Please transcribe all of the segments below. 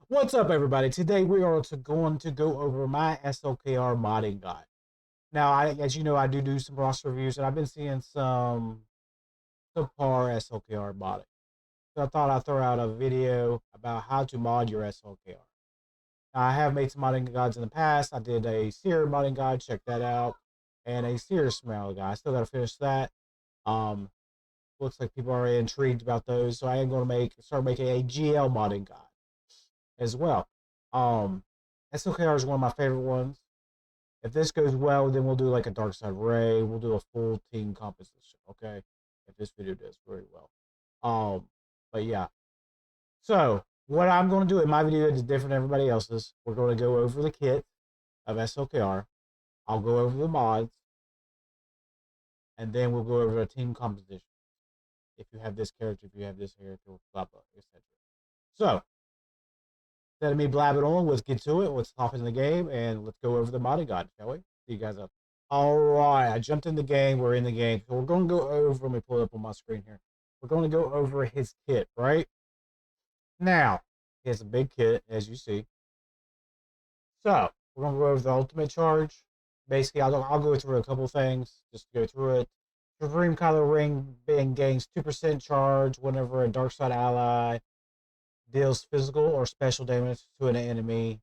What's up, everybody? Today we are going to go over my SLKR modding guide. Now, as you know, I do some roster reviews, and I've been seeing some subpar SLKR modding. So I thought I'd throw out a video about how to mod your SLKR. Now, I have made some modding guides in the past. I did a Seer modding guide, check that out, and a Seer smell guide. I still got to finish that. Um, Looks like people are intrigued about those, so I am going to start making a GL modding guide as well. SLKR is one of my favorite ones. If this goes well, then we'll do like a Dark Side Ray. We'll do a full team composition, okay? If this video does very well. But yeah. So what I'm going to do in my video is different than everybody else's. We're going to go over the kit of SLKR. I'll go over the mods, and then we'll go over the team composition. If you have this character, if you have this character, blah blah, etc. So instead of me blabbing on, let's get to it. Let's hop in the game and let's go over the modding guide, shall we? See you guys up. All right, I jumped in the game. We're in the game. So we're going to go over, let me pull it up on my screen here. We're going to go over his kit, right? Now, he has a big kit, as you see. So, we're going to go over the ultimate charge. Basically, I'll go through a couple things, just to go through it. Supreme Kylo Ren gains 2% charge whenever a dark side ally deals physical or special damage to an enemy.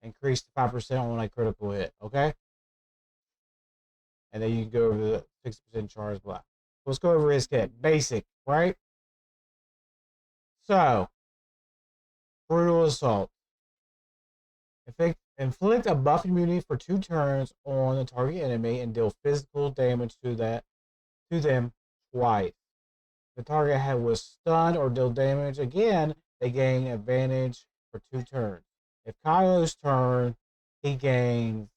Increase to 5% on a critical hit, okay? And then you can go over the 60% charge, blah. Let's go over his kit. Basic, right? So, Brutal Assault. Inflict a buff immunity for 2 turns on the target enemy and deal physical damage to them twice. If the target was stunned or deal damage again, they gain advantage for 2 turns. If Kylo's turn, he gains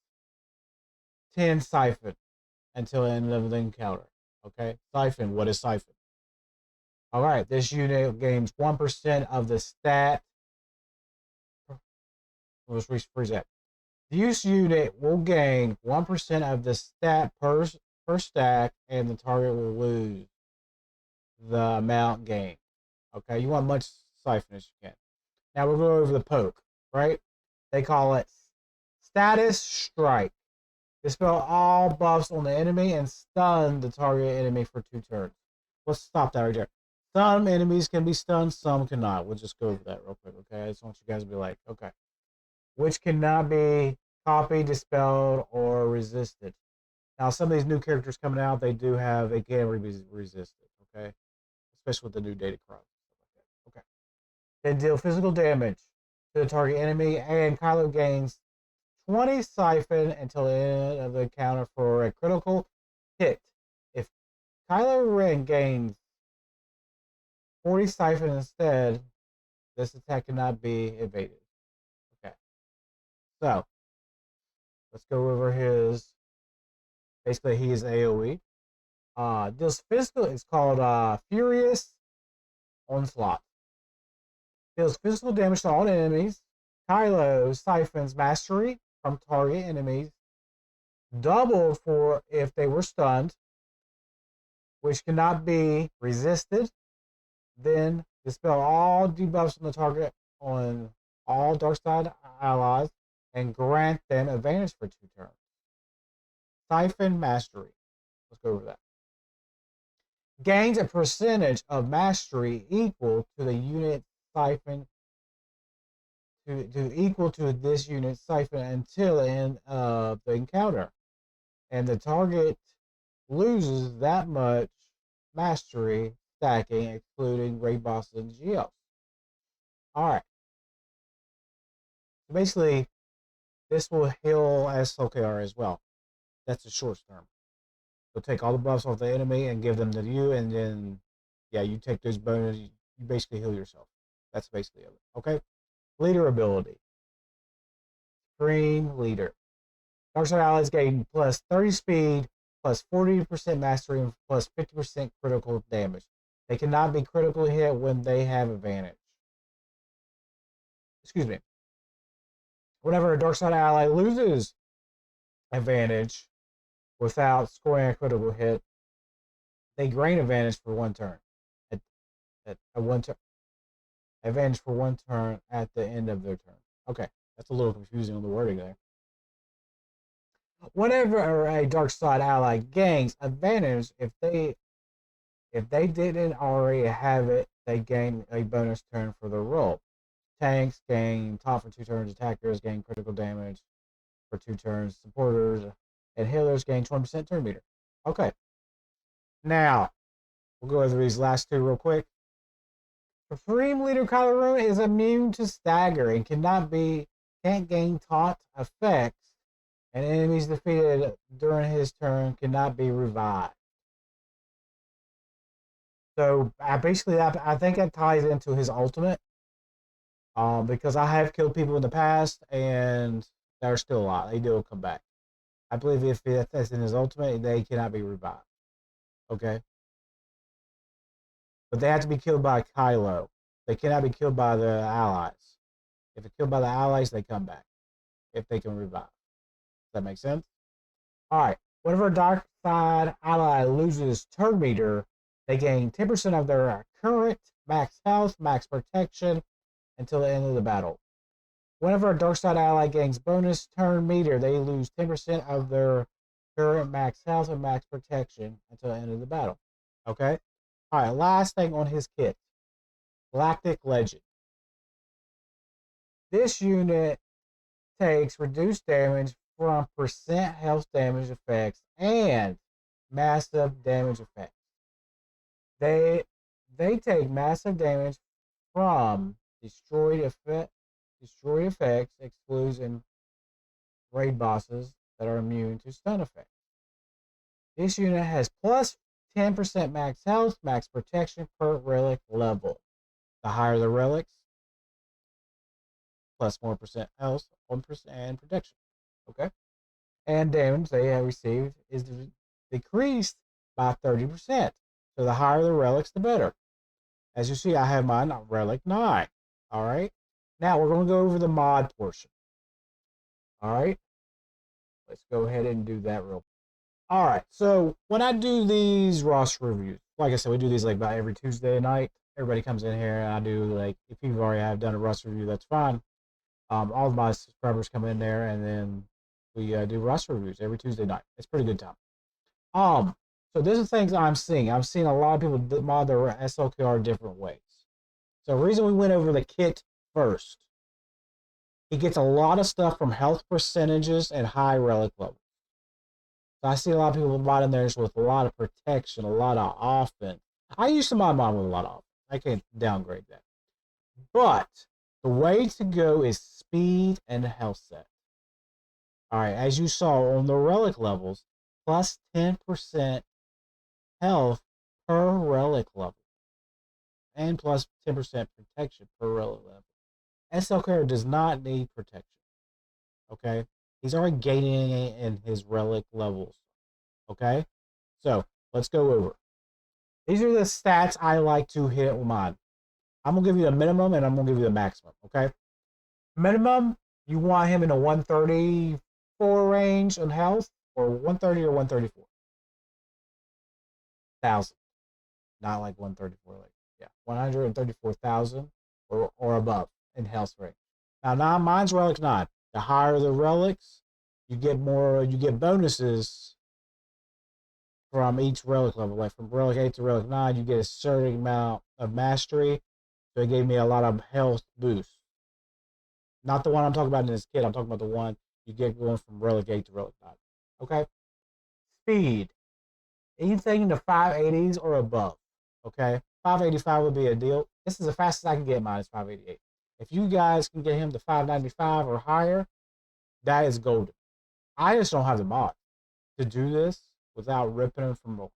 10 siphon until the end of the encounter. Okay? Siphon. What is siphon? Alright, this unit gains 1% of the stat. Let's rephrase that. This unit will gain 1% of the stat per stack, and the target will lose the amount gained. Okay, you want much siphon as you can. Now we'll go over the poke, right? They call it Status Strike. Dispel all buffs on the enemy and stun the target enemy for 2 turns. Let's stop that right there. Some enemies can be stunned, some cannot. We'll just go over that real quick, okay? I just want you guys to be like, okay. Which cannot be copied, dispelled, or resisted. Now, some of these new characters coming out, it can be resisted, okay? Especially with the new data crops. Okay. Then deal physical damage to the target enemy, and Kylo gains 20 siphon until the end of the encounter for a critical hit. If Kylo Ren gains 40 siphon instead, this attack cannot be evaded. Okay. So, let's go over his. Basically, he is AoE. This physical is called Furious Onslaught. Deals physical damage to all enemies. Kylo siphons mastery from target enemies, doubled for if they were stunned, which cannot be resisted. Then dispel all debuffs on the target on all dark side allies and grant them advantage for 2 turns. Siphon mastery. Let's go over that. Gains a percentage of mastery equal to the unit siphon to equal to this unit siphon until the end of the encounter, and the target loses that much mastery stacking, excluding raid bosses and GLs. All right. So basically, this will heal SLKR as well. That's a short term. You'll take all the buffs off the enemy and give them to you, and then, yeah, you take those bonuses. You basically heal yourself. That's basically it. Okay? Leader ability. Supreme Leader. Dark side allies gain plus 30 speed, plus 40% mastery, and plus 50% critical damage. They cannot be critical hit when they have advantage. Excuse me. Whenever a dark side ally loses advantage without scoring a critical hit, they gain advantage for 1 turn. At 1 turn. advantage for 1 turn at the end of their turn. Okay, that's a little confusing on the wording there. Whenever a dark side ally gains advantage, if they didn't already have it, they gain a bonus turn for their roll. Tanks gain top for 2 turns. Attackers gain critical damage for 2 turns. Supporters and healers gain 20% turn meter. Okay. Now, we'll go over these last two real quick. Supreme Leader Kylo Ren is immune to stagger and can't gain taunt effects, and enemies defeated during his turn cannot be revived. So basically, I think that ties into his ultimate. Because I have killed people in the past and they're still alive. They do come back. I believe if that's in his ultimate, they cannot be revived. Okay? But they have to be killed by Kylo. They cannot be killed by the allies. If they're killed by the allies, they come back. If they can revive. Does that make sense? Alright. Whenever a dark side ally loses turn meter, they gain 10% of their current max health, max protection, until the end of the battle. Whenever a dark side ally gains bonus turn meter, they lose 10% of their current max health and max protection until the end of the battle. Okay? Alright, last thing on his kit. Galactic Legend. This unit takes reduced damage from percent health damage effects and massive damage effects. They take massive damage from destroyed effects, excludes, and raid bosses that are immune to stun effects. This unit has plus 10% max health, max protection per relic level. The higher the relics, plus more percent health, 1% and protection. Okay? And damage they have received is decreased by 30%. So the higher the relics, the better. As you see, I have mine on Relic 9. Alright? Now we're going to go over the mod portion. Alright? Let's go ahead and do that real quick. Alright, so when I do these roster reviews, like I said, we do these like about every Tuesday night. Everybody comes in here and I do like, if you've already have done a roster review, that's fine. All of my subscribers come in there and then we do roster reviews every Tuesday night. It's a pretty good time. So these are things I'm seeing. I'm seeing a lot of people mod their SLKR different ways. So the reason we went over the kit first, he gets a lot of stuff from health percentages and high relic levels. So I see a lot of people modding theirs with a lot of protection, a lot of offense. I used to mod mine with a lot of offense. I can't downgrade that. But the way to go is speed and health set. Alright, as you saw on the relic levels, plus 10% health per relic level. And plus 10% protection per relic level. SLKR does not need protection. Okay? He's already gaining it in his relic levels. Okay? So, let's go over. These are the stats I like to hit with mine. I'm going to give you the minimum and I'm going to give you the maximum. Okay? Minimum, you want him in a 134 range on health, or 130 or 134. 1,000. Not like 134. Like, yeah, 134,000 or above in health range. Now mine's Relic 9. The higher the relics, you get bonuses from each relic level. Like from Relic 8 to Relic 9, you get a certain amount of mastery. So it gave me a lot of health boost. Not the one I'm talking about in this kit. I'm talking about the one you get going from Relic 8 to Relic 9. Okay? Speed. Anything in the 580s or above. Okay? 585 would be a deal. This is the fastest I can get mine is 588. If you guys can get him to 595 or higher, that is golden. I just don't have the mod to do this without ripping him from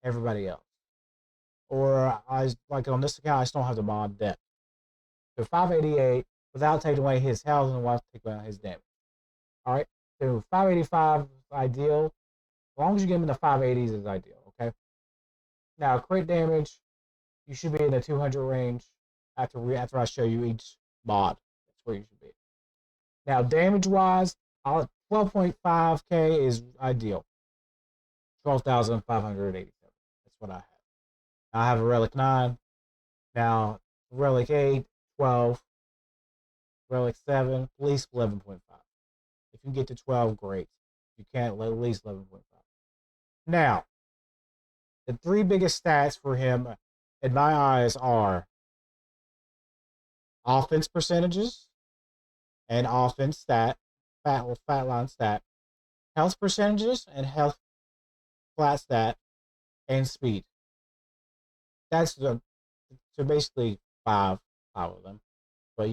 everybody else. Or like on this account, I just don't have the mod depth. So 588 without taking away his health and without taking away his damage. Alright? So 585 is ideal. As long as you get him in the 580s is ideal, okay? Now, crit damage, you should be in the 200 range after I show you each mod. That's where you should be. Now, damage-wise, 12.5k is ideal. 12,587. That's what I have. I have a Relic 9. Now, Relic 8, 12, Relic 7, at least 11.5. If you get to 12, great. You can't, at least 11.5. Now, the three biggest stats for him, in my eyes, are offense percentages and offense stat, fat line stat, health percentages and health flat stat, and speed. That's the so basically five of them. But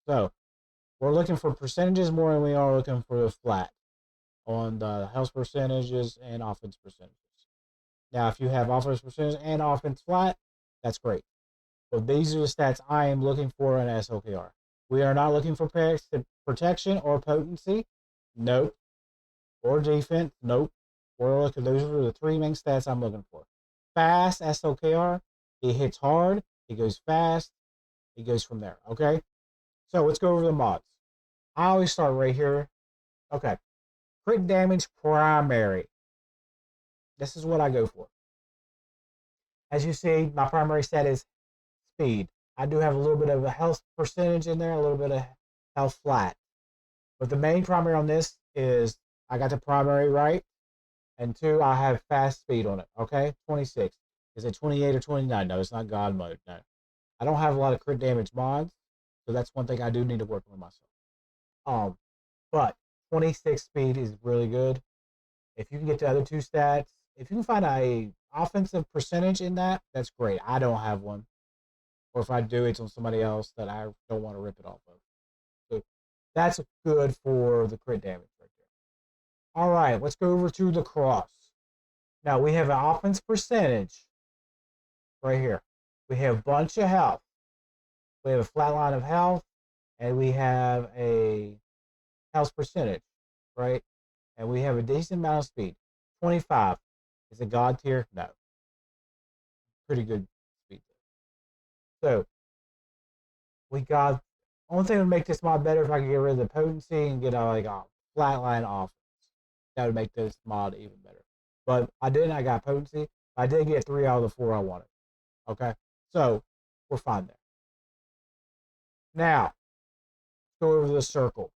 so we're looking for percentages more than we are looking for the flat on the health percentages and offense percentages. Now, if you have offense percentage and offense flat, that's great. But these are the stats I am looking for in SLKR. We are not looking for protection or potency. Nope. Or defense. Nope. We're looking. Those are the three main stats I'm looking for. Fast SLKR. It hits hard. It goes fast. It goes from there. Okay. So let's go over the mods. I always start right here. Okay. Crit damage primary. This is what I go for. As you see, my primary stat is speed. I do have a little bit of a health percentage in there, a little bit of health flat. But the main primary on this is I got the primary right. And 2, I have fast speed on it. Okay, 26. Is it 28 or 29? No, it's not God mode. No. I don't have a lot of crit damage mods. So that's one thing I do need to work on myself. But 26 speed is really good. If you can get the other 2 stats, if you can find a offensive percentage in that, that's great. I don't have one. Or if I do, it's on somebody else that I don't want to rip it off of. So that's good for the crit damage right there. All right, let's go over to the cross. Now we have an offense percentage right here. We have a bunch of health. We have a flat line of health, and we have a health percentage, right? And we have a decent amount of speed. 25. Is it God tier? No. Pretty good speed. So we got only thing that would make this mod better if I could get rid of the potency and get a flatline offense. That would make this mod even better. But I didn't. I got potency. I did get 3 out of the 4 I wanted. Okay, so we're fine there. Now, let's go over the circle.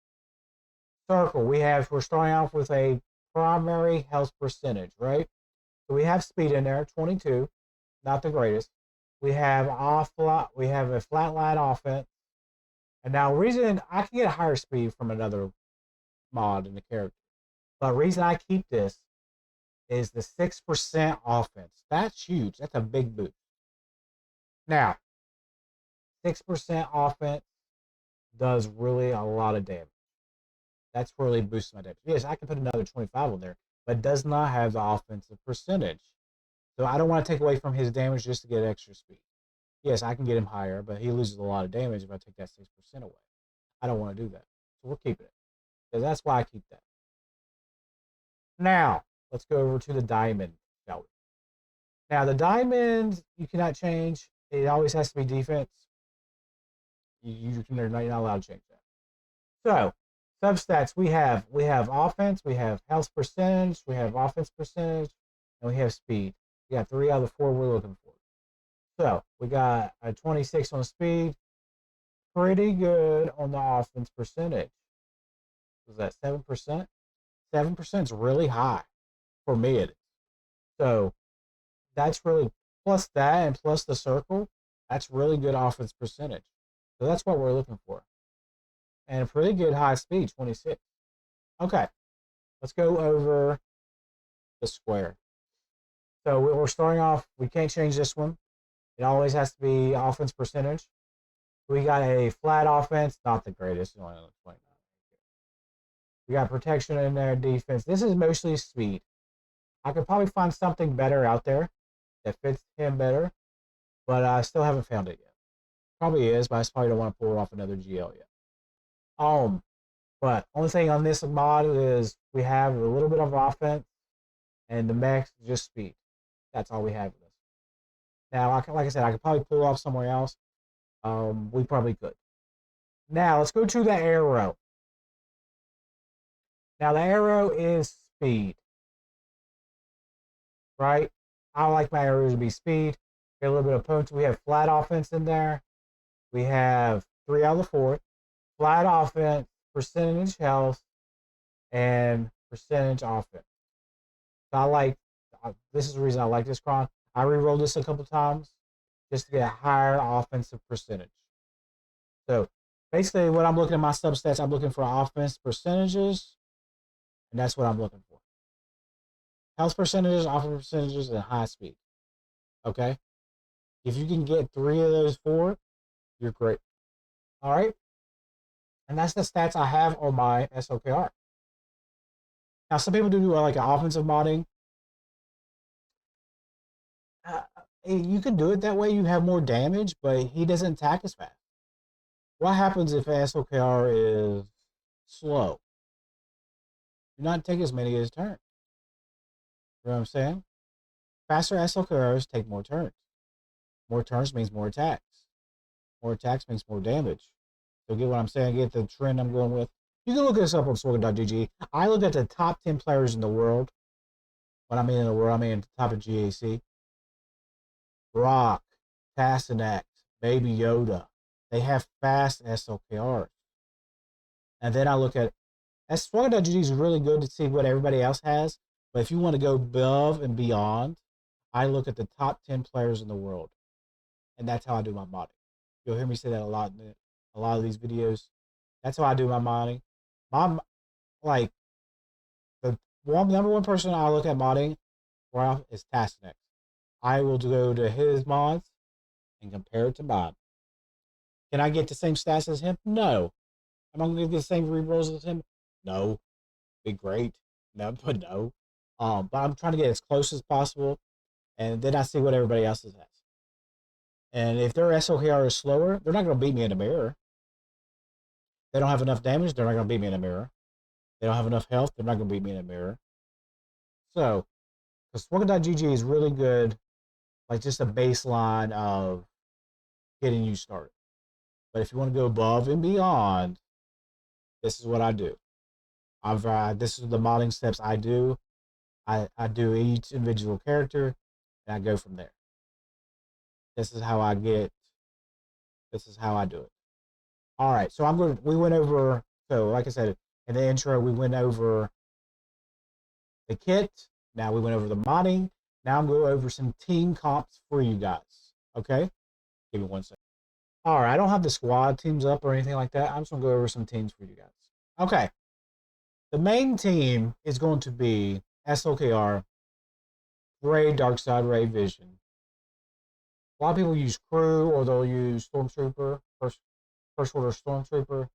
Circle. We're starting off with a primary health percentage, right? So we have speed in there, 22, not the greatest. We have we have a flatline offense. And now, reason I can get a higher speed from another mod in the character, but the reason I keep this is the 6% offense. That's huge. That's a big boost. Now, 6% offense does really a lot of damage. That's really boosting my damage. Yes, I can put another 25 on there, but does not have the offensive percentage. So I don't want to take away from his damage just to get extra speed. Yes, I can get him higher, but he loses a lot of damage if I take that 6% away. I don't want to do that. So we're keeping it. So that's why I keep that. Now, let's go over to the diamond, shall we? Now, the diamond, you cannot change. It always has to be defense. You're not allowed to change that. So, substats, we have offense, we have health percentage, we have offense percentage, and we have speed. We got 3 out of the 4 we're looking for. So, we got a 26 on speed. Pretty good on the offense percentage. Was that 7%? 7% is really high. For me, it is. So, that's really, plus that and plus the circle, that's really good offense percentage. So that's what we're looking for. And a pretty good high speed, 26. Okay, let's go over the square. So we're starting off, we can't change this one. It always has to be offense percentage. We got a flat offense, not the greatest, only on 29. We got protection in there, defense. This is mostly speed. I could probably find something better out there that fits him better, but I still haven't found it yet. Probably is, but I just probably don't want to pull off another GL yet. But only thing on this mod is we have a little bit of offense, and the max is just speed. That's all we have with this. Now, like I said, I could probably pull off somewhere else. We probably could. Now, let's go to the arrow. Now, the arrow is speed, right? I like my arrows to be speed. Get a little bit of punch. We have flat offense in there. We have 3 out of the 4. Flat offense, percentage health, and percentage offense. So I like, this is the reason I like this cron. I re-rolled this a couple times just to get a higher offensive percentage. So basically when I'm looking at my substats, I'm looking for offense percentages, and that's what I'm looking for. Health percentages, offense percentages, and high speed. Okay? If you can get 3 of those 4, you're great. All right? And that's the stats I have on my SLKR. Now, some people do like an offensive modding. You can do it that way. You have more damage, but he doesn't attack as fast. What happens if SLKR is slow? You're not taking as many as turns. You know what I'm saying? Faster SLKRs take more turns. More turns means more attacks. More attacks means more damage. So get what I'm saying? Get the trend I'm going with. You can look this up on SWGOH. I look at the top 10 players in the world. When I mean in the world, I mean the top of GAC. Brock, Tassanex, Baby Yoda. They have fast SLKRs. And then I look at SWGOH is really good to see what everybody else has. But if you want to go above and beyond, I look at the top 10 players in the world. And that's how I do my modding. You'll hear me say that a lot in a lot of these videos. That's how I do my modding. Like, the number one person I look at modding for is Tassanex. I will go to his mods and compare it to mine. Can I get the same stats as him? No. Am I going to get the same rerolls as him? No. Be great. No, but no. But I'm trying to get as close as possible, and then I see what everybody else has. And if their SLKR is slower, they're not going to beat me in a mirror. They don't have enough damage, they're not going to beat me in a mirror. They don't have enough health, they're not going to beat me in a mirror. So, because SWGOH is really good, like just a baseline of getting you started. But if you want to go above and beyond, this is what I do. This is the modding steps I do. I do each individual character, and I go from there. This is how I do it. All right, so we went over, so like I said, in the intro, we went over the kit. Now we went over the modding. Now I'm going over some team comps for you guys. Okay? Give me 1 second. All right, I don't have the squad teams up or anything like that. I'm just going to go over some teams for you guys. Okay. The main team is going to be SLKR, Ray, Darkside, Ray, Vision. A lot of people use Crew, or they'll use Stormtrooper, First Order Stormtrooper,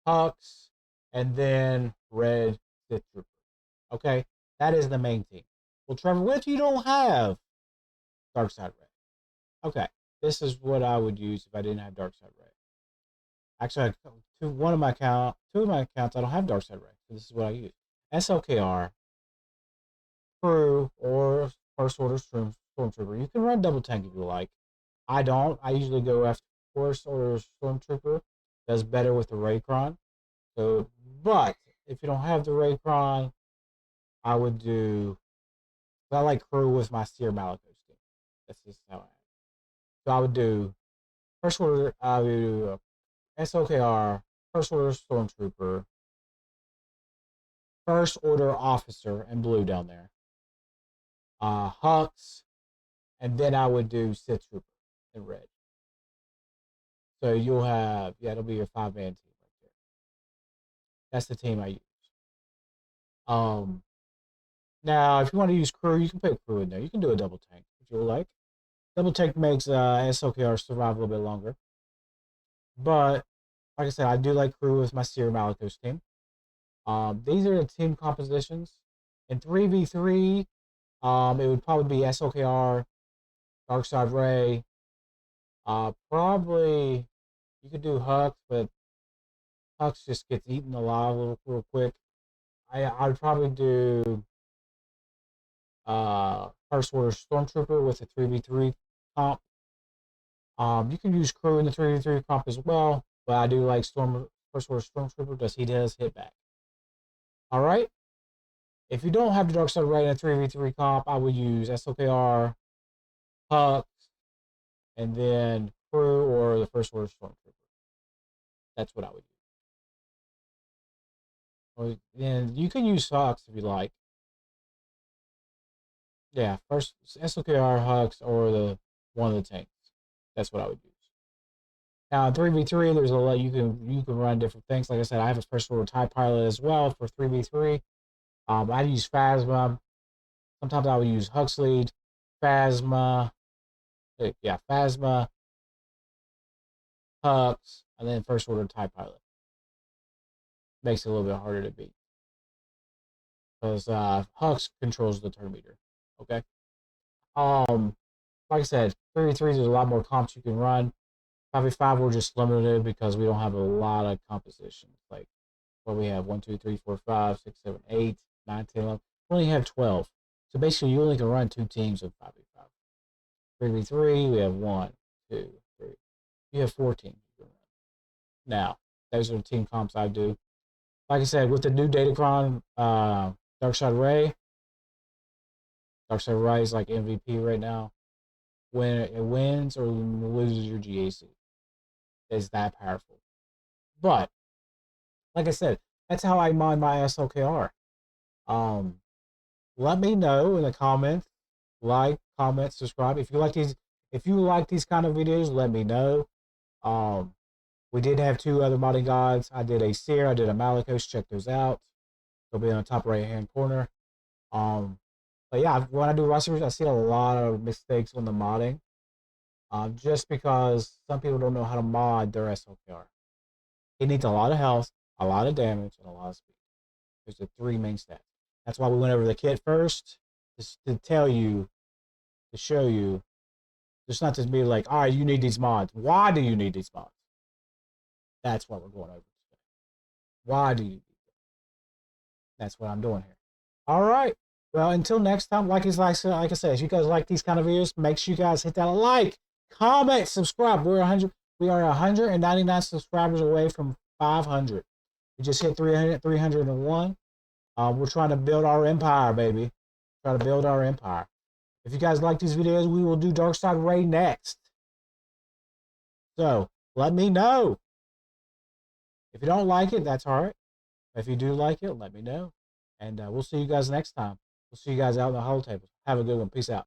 Hux, and then Red Sith Trooper. Okay? That is the main team. Well, Trevor, what if you don't have Darkside Ray? Okay. This is what I would use if I didn't have Darkside Ray. Actually, two of my accounts, I don't have Darkside Ray. So this is what I use. SLKR, Crew, or First Order Stormtrooper. You can run double tank if you like. I don't. I usually go after First Order Stormtrooper. Does better with the Raycron. So, but if you don't have the Raycron, I would do. I like Crew with my Seer Malicos team. That's just how I am. So I would do First Order. I would do SLKR, First Order Stormtrooper, First Order Officer in blue down there. Hux, and then I would do Sith Trooper in red. So you'll have, it'll be your 5-man team right there. That's the team I use. Now, if you want to use Crew, you can put Crew in there. You can do a double tank if you like. Double tank makes SLKR survive a little bit longer. But, like I said, I do like Crew with my Seer Malicos team. These are the team compositions. In 3v3, it would probably be SLKR, Darkside Ray. Probably you could do Hux, but Hux just gets eaten alive real quick. I would probably do First Order Stormtrooper with a 3v3 comp. You can use Crew in the 3v3 comp as well, but I do like First Order Stormtrooper because he does hit back. All right. If you don't have the Darkside Ray in a 3v3 comp, I would use SLKR, Hux, and then crew or the first order stormtrooper. That's what I would use. Or then you can use Hux if you like. Yeah, first SLKR Hux or the one of the tanks. That's what I would use. Now in 3v3, there's a lot you can run different things. Like I said, I have a first order TIE pilot as well for 3v3. I use Phasma. Sometimes I would use Huxley, Phasma. Yeah, Phasma, Hux, and then first order TIE pilot. Makes it a little bit harder to beat because Hux controls the turn meter. Okay. Like I said, 3v3s there's a lot more comps you can run. 5v5 we're just limited because we don't have a lot of composition. Like what we have 1, 2, 3, 4, 5, 6, 7, 8, 9, 10, 11. We only have 12. So basically you only can run 2 teams of 5v5. 3v3 we have 1, 2, 3. You have 4 teams you can run. Now, those are the team comps I do. Like I said, with the new Datacron Darkside Ray is like MVP right now. When it wins or loses your GAC, is that powerful. But like I said, that's how I mine my SLKR. Let me know in the comments. Like, comment, subscribe. If you like these kind of videos, let me know. We did have 2 other modding guides. I did a Seer, I did a Malicos. Check those out. They'll be on the top right hand corner. But yeah, when I do raw series, I see a lot of mistakes on the modding. Just because some people don't know how to mod their SLKR. It needs a lot of health, a lot of damage, and a lot of speed. There's the 3 main stats. That's why we went over the kit first, just to tell you, to show you, just not to be like, all right, you need these mods. Why do you need these mods? That's what we're going over today. Why do you need them? That's what I'm doing here. All right. Well, until next time, like I said, if you guys like these kind of videos, make sure you guys hit that like, comment, subscribe. We are 199 subscribers away from 500. We just hit 301. We're trying to build our empire, baby. Try to build our empire. If you guys like these videos, we will do Darkside Ray next. So let me know. If you don't like it, that's all right. If you do like it, let me know. And we'll see you guys next time. We'll see you guys out in the holo table. Have a good one. Peace out.